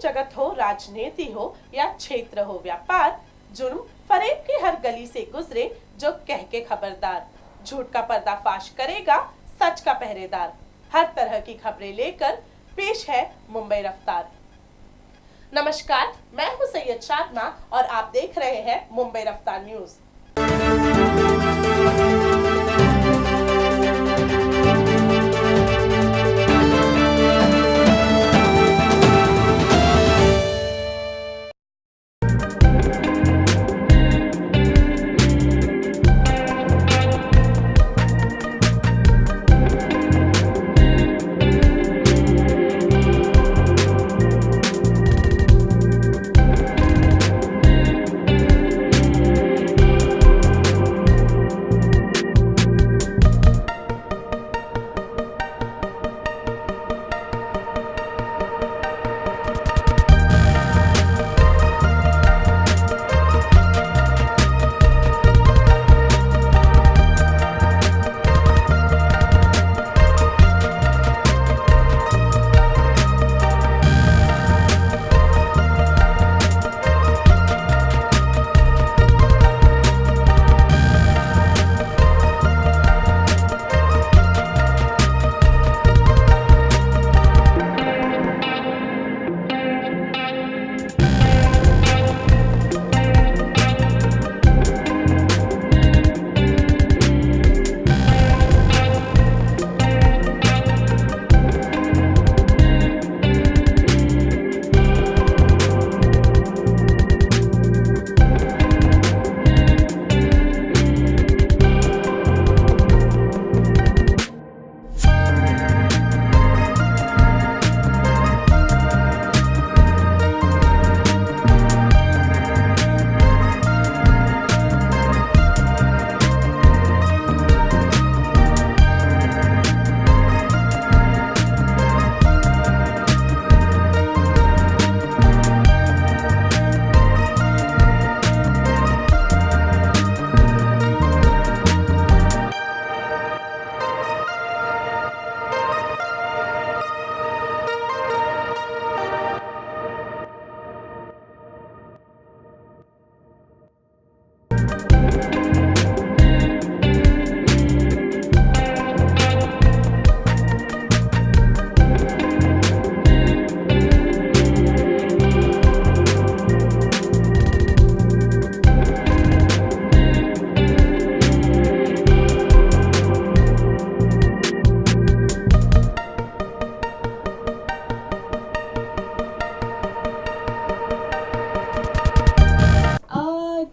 जगत हो, राजनीति हो या क्षेत्र हो व्यापार, जुर्म फरेब की हर गली से गुजरे जो कह के खबरदार, झूठ का पर्दाफाश करेगा सच का पहरेदार। हर तरह की खबरें लेकर पेश है मुंबई रफ्तार। नमस्कार, मैं हूं सैयद शादना और आप देख रहे हैं मुंबई रफ्तार news.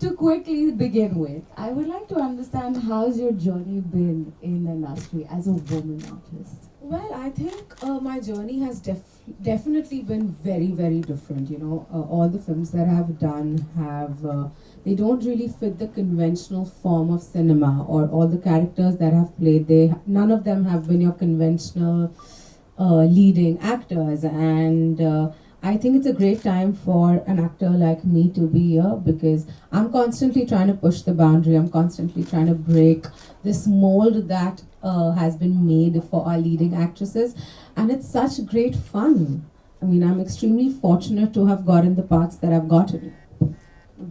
To quickly begin with, I would like to understand how's your journey been in the industry as a woman artist? Well, I think my journey has definitely been very, very different. You know, all the films that I have done they don't really fit the conventional form of cinema, or all the characters that I've played. None of them have been your conventional leading actors, and I think it's a great time for an actor like me to be here, because I'm constantly trying to push the boundary. I'm constantly trying to break this mold that has been made for our leading actresses, and it's such great fun. I mean, I'm extremely fortunate to have gotten the parts that I've gotten.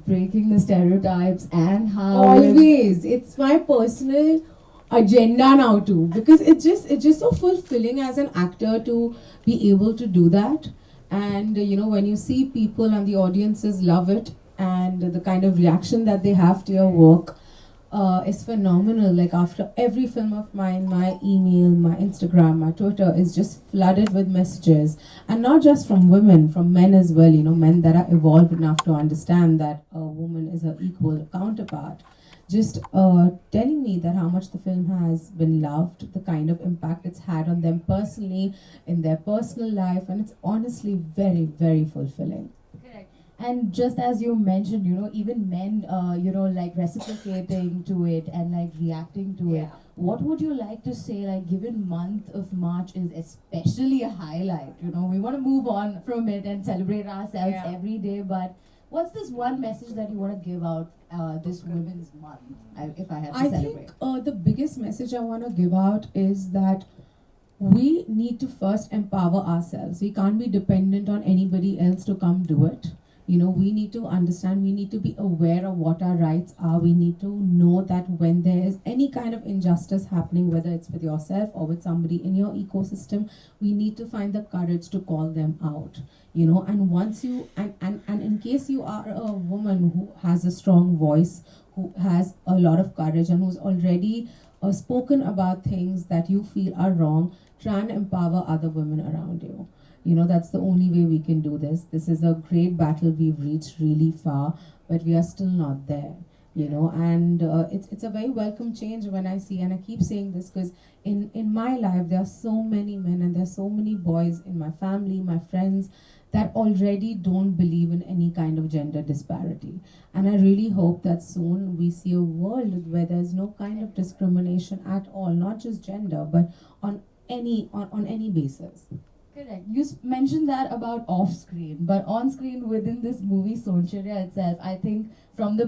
Breaking the stereotypes and how Always, it's my personal agenda now too, because it's just so fulfilling as an actor to be able to do that. And you know, when you see people and the audiences love it, and the kind of reaction that they have to your work is phenomenal. Like, after every film of mine, my email, my Instagram, my Twitter is just flooded with messages, and not just from women, from men as well. You know, men that are evolved enough to understand that a woman is her equal counterpart, just telling me that how much the film has been loved, the kind of impact it's had on them personally, in their personal life, and it's honestly very, very fulfilling. Correct. And just as you mentioned, you know, even men, like reciprocating to it and like reacting to it. What would you like to say, like, given month of March is especially a highlight, you know, we want to move on from it and celebrate ourselves every day, but what's this one message that you want to give out this Women's Month, if I had to celebrate? I think the biggest message I want to give out is that we need to first empower ourselves. We can't be dependent on anybody else to come do it. You know, we need to understand, we need to be aware of what our rights are. We need to know that when there is any kind of injustice happening, whether it's with yourself or with somebody in your ecosystem, we need to find the courage to call them out. You know, and once you, and in case you are a woman who has a strong voice, who has a lot of courage, and who's already spoken about things that you feel are wrong, try and empower other women around you. You know, that's the only way we can do this. This is a great battle. We've reached really far, but we are still not there. You know, and it's a very welcome change when I see, and I keep saying this because in my life there are so many men and there are so many boys in my family, my friends, that already don't believe in any kind of gender disparity. And I really hope that soon we see a world where there's no kind of discrimination at all, not just gender, but on any basis. Correct. You mentioned that about off screen, but on screen within this movie, Sonchirya itself, I think from the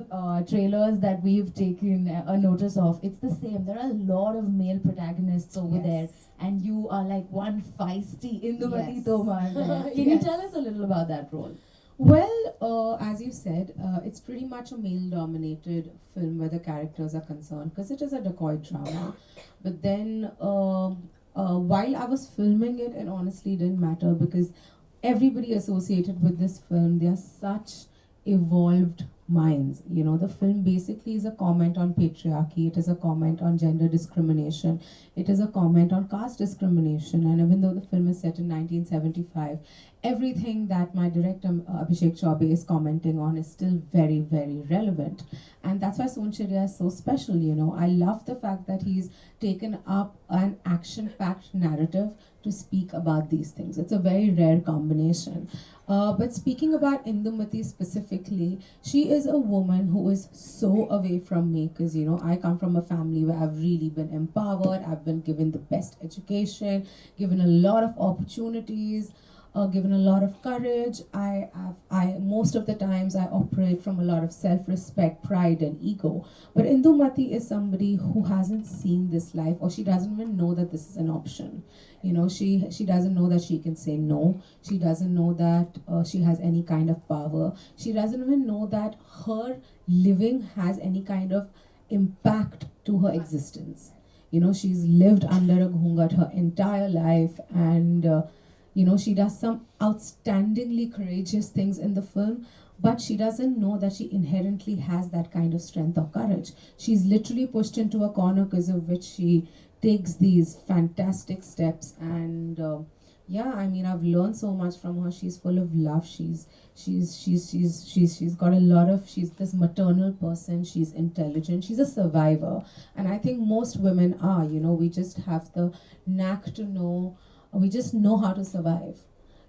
trailers that we've taken a notice of, it's the same. There are a lot of male protagonists over there, and you are like one feisty Indumati Yes. Tomar. Can you Yes. tell us a little about that role? Well, as you said, it's pretty much a male-dominated film where the characters are concerned, because it is a dacoit drama. But then, while I was filming it, it honestly didn't matter because everybody associated with this film, they are such evolved minds. You know, the film basically is a comment on patriarchy, it is a comment on gender discrimination, it is a comment on caste discrimination. And even though the film is set in 1975, everything that my director Abhishek Chaubey is commenting on is still very, very relevant. And that's why Sonchirya is so special, you know. I love the fact that he's taken up an action-packed narrative to speak about these things. It's a very rare combination. But speaking about Indumati specifically, she is a woman who is so away from me because, you know, I come from a family where I've really been empowered, I've been given the best education, given a lot of opportunities, given a lot of courage. I most of the times I operate from a lot of self-respect, pride, and ego. But Indumati is somebody who hasn't seen this life, or she doesn't even know that this is an option. You know, she doesn't know that she can say no. She doesn't know that she has any kind of power. She doesn't even know that her living has any kind of impact to her existence. You know, she's lived under a ghungat her entire life, and you know, she does some outstandingly courageous things in the film, but she doesn't know that she inherently has that kind of strength or courage. She's literally pushed into a corner because of which she takes these fantastic steps. And yeah, I mean, I've learned so much from her. She's full of love. She's got a lot of, she's this maternal person. She's intelligent. She's a survivor. And I think most women are, you know, we just have the knack to know, we just know how to survive,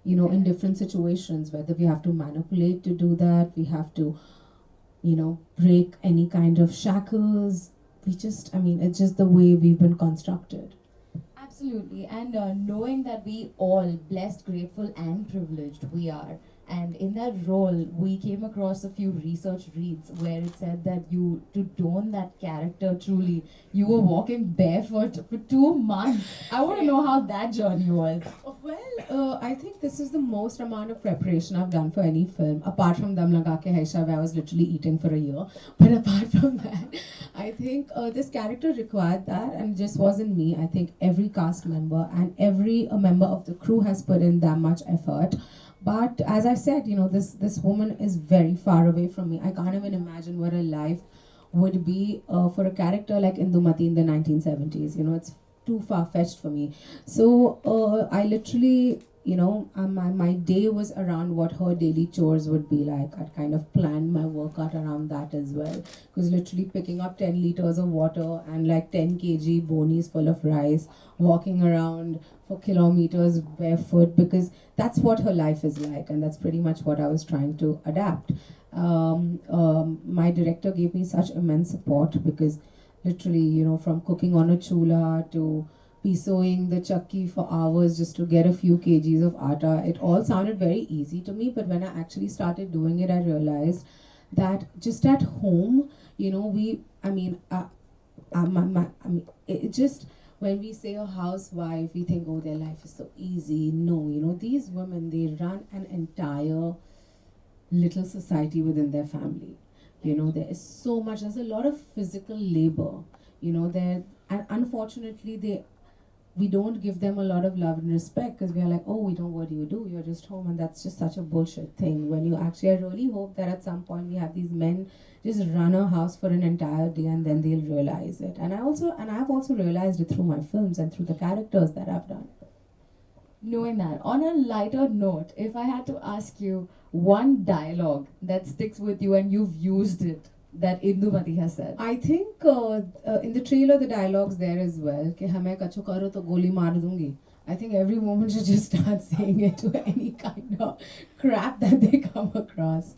you know, in different situations, whether we have to manipulate to do that, we have to, you know, break any kind of shackles. We just, I mean, it's just the way we've been constructed. Absolutely, and knowing that we all blessed, grateful, and privileged we are, and in that role, we came across a few research reads where it said that you, to don that character truly, you were walking barefoot for 2 months. I want to know how that journey was. Well, I think this is the most amount of preparation I've done for any film, apart from Dam Laga Ke Haisha, where I was literally eating for a year. But apart from that, I think this character required that, and it just wasn't me. I think every cast member and every member of the crew has put in that much effort. But as I said, you know, this woman is very far away from me. I can't even imagine what her life would be for a character like Indumati in the 1970s. You know, it's too far-fetched for me. So I literally, you know, my day was around what her daily chores would be like. I'd kind of planned my workout around that as well. Because literally picking up 10 liters of water and like 10 kg bonies full of rice, walking around for kilometers barefoot, because that's what her life is like, and that's pretty much what I was trying to adapt. My director gave me such immense support, because literally, you know, from cooking on a chula to pisoing the chakki for hours just to get a few kgs of atta, it all sounded very easy to me. But when I actually started doing it, I realized that just at home, you know, it just, when we say a housewife, we think, oh, their life is so easy. No, you know, these women, they run an entire little society within their family. You know, there is so much, there's a lot of physical labor, you know, there, and unfortunately, we don't give them a lot of love and respect because we are like, oh, we know what you do, you're just home, and that's just such a bullshit thing. When you actually, I really hope that at some point we have these men just run a house for an entire day and then they'll realize it. And I've also realized it through my films and through the characters that I've done. Knowing that, on a lighter note, if I had to ask you one dialogue that sticks with you and you've used it, that Indumati has said. I think in the trailer the dialogue's there as well. कि हमें कछु करो तो गोली मार दूंगी. I think every woman should just start saying it to any kind of crap that they come across.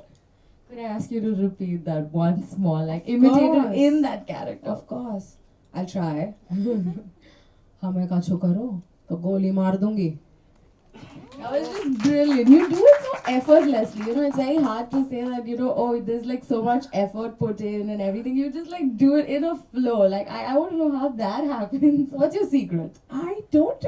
Could I ask you to repeat that once more, like imitated in that character? Of course, I'll try. हमें कछु करो तो गोली मार दूंगी. That was just brilliant. You do it so effortlessly. You know, it's very hard to say that, you know, oh, there's like so much effort put in and everything. You just like do it in a flow. Like, I want to know how that happens. What's your secret? I don't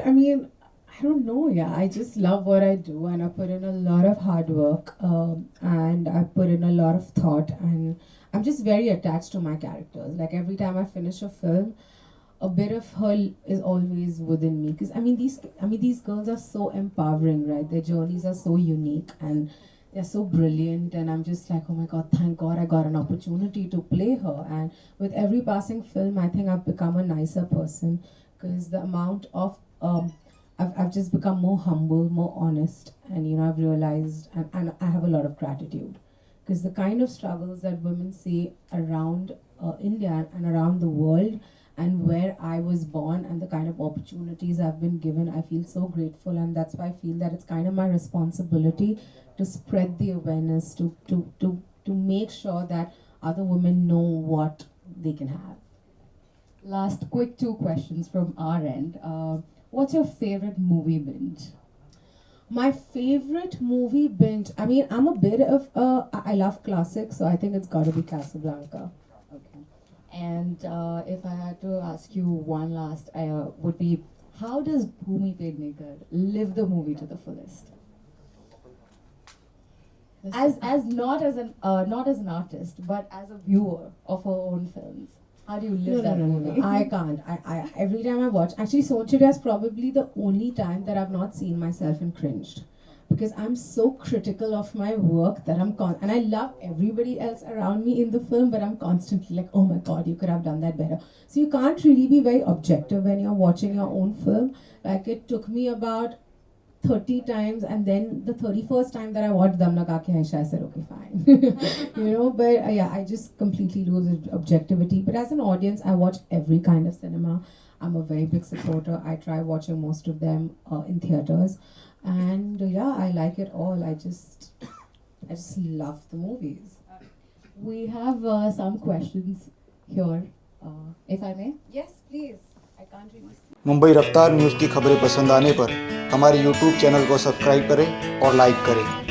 know. Yeah, I just love what I do, and I put in a lot of hard work, and I put in a lot of thought, and I'm just very attached to my characters. Like every time I finish a film, a bit of her is always within me, because these girls are so empowering, right? Their journeys are so unique and they're so brilliant, and I'm just like, oh my god, thank god I got an opportunity to play her. And with every passing film, I think I've become a nicer person, because the amount of I've just become more humble, more honest, and you know, I've realized, and I have a lot of gratitude, because the kind of struggles that women see around India and around the world, and where I was born, and the kind of opportunities I've been given, I feel so grateful. And that's why I feel that it's kind of my responsibility to spread the awareness, to make sure that other women know what they can have. Last quick 2 questions from our end. What's your favorite movie binge? My favorite movie binge, I mean, I'm a bit of I love classics, so I think it's got to be Casablanca. Okay. And if I had to ask you one last, would be, how does Bhumi Pednekar live the movie to the fullest? As not as an artist, but as a viewer of her own films. How do you live that movie? I can't. I every time I watch, actually Sonchida is probably the only time that I've not seen myself and cringed, because I'm so critical of my work that and I love everybody else around me in the film, but I'm constantly like, oh my god, you could have done that better. So you can't really be very objective when you're watching your own film. Like, it took me about 30 times, and then the 31st time that I watched Dam Laga Ke Aisha, I said, okay, fine. You know, but yeah, I just completely lose objectivity. But as an audience, I watch every kind of cinema. I'm a very big supporter. I try watching most of them in theaters. And yeah, I like it all. I just love the movies. We have some questions here, if I may. Yes, please. I can't really see. Mumbai रफ्तार news की खबरें पसंद आने पर हमारे YouTube channel को subscribe करें और लाइक करें।